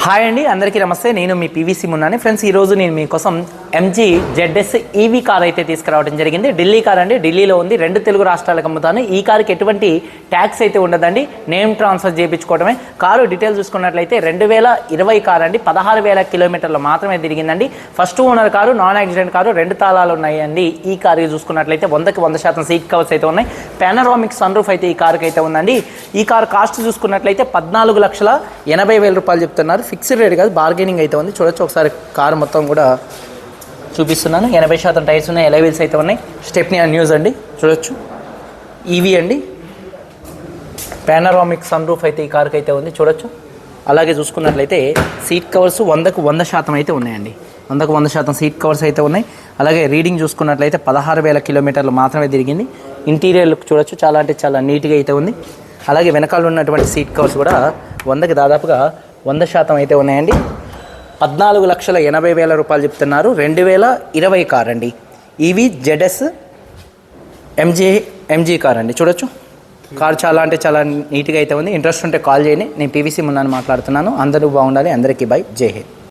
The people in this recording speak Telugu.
హాయ్ అండి, అందరికీ నమస్తే. నేను మీ పీవీసీ మున్నాని. ఫ్రెండ్స్, ఈరోజు నేను మీకోసం ఎంజీ జెడ్ఎస్ ఈవీ కార్ అయితే తీసుకురావడం జరిగింది. ఢిల్లీ కార్ అండి, ఢిల్లీలో ఉంది. 2 తెలుగు రాష్ట్రాలకు అమ్ముతాను. ఈ కార్కి ఎటువంటి ట్యాక్స్ అయితే ఉండదండి, నేమ్ ట్రాన్స్ఫర్ చేయించుకోవడమే. కారు డీటెయిల్స్ చూసుకున్నట్లయితే 2020 కార్ అండి, 16,000 కిలోమీటర్లు మాత్రమే తిరిగిందండి. First owner car, non accident car, 2 తాళాలు ఉన్నాయండి. ఈ కారు చూసుకున్నట్లయితే 100% సీట్ కవర్స్ అయితే ఉన్నాయి. పానోరామిక్ సన్ రూఫ్ అయితే ఈ కారుకి అయితే ఉందండి. ఈ కారు కాస్ట్ చూసుకున్నట్లయితే 14,80,000 రూపాయలు చెప్తున్నారు. ఫిక్స్డ్ రేట్ కాదు, బార్గెనింగ్ అయితే ఉంది. చూడొచ్చు ఒకసారి కారు మొత్తం కూడా చూపిస్తున్నాను. 80% టైర్స్ ఉన్నాయి, ఎలై వీల్స్ అయితే ఉన్నాయి. స్టెప్నీ న్యూస్ అండి, చూడొచ్చు. ఈవీ అండి, పానోరామిక్ సన్ రూఫ్ అయితే ఈ కారుకి అయితే ఉంది, చూడొచ్చు. అలాగే చూసుకున్నట్లయితే సీట్ కవర్స్ 100% అయితే ఉన్నాయండి. 100% సీట్ కవర్స్ అయితే ఉన్నాయి. అలాగే రీడింగ్ చూసుకున్నట్లయితే 16,000 కిలోమీటర్లు మాత్రమే తిరిగింది. ఇంటీరియర్ లుక్ చూడొచ్చు, చాలా అంటే చాలా నీట్గా అయితే ఉంది. అలాగే వెనకాల ఉన్నటువంటి సీట్ కవర్స్ కూడా 100కి దాదాపుగా 100% అయితే ఉన్నాయండి. 14,80,000 రూపాయలు చెప్తున్నారు. 2020 కార్ అండి, ఈవీ జెడ్ఎస్ ఎంజీ కార్ అండి, చూడొచ్చు. కార్ చాలా అంటే చాలా నీట్గా అయితే ఉంది. ఇంట్రెస్ట్ ఉంటే కాల్ చేయండి. నేను పీవీసీ మున్నాని మాట్లాడుతున్నాను. అందరూ బాగుండాలి. అందరికీ బై, జై హింద్.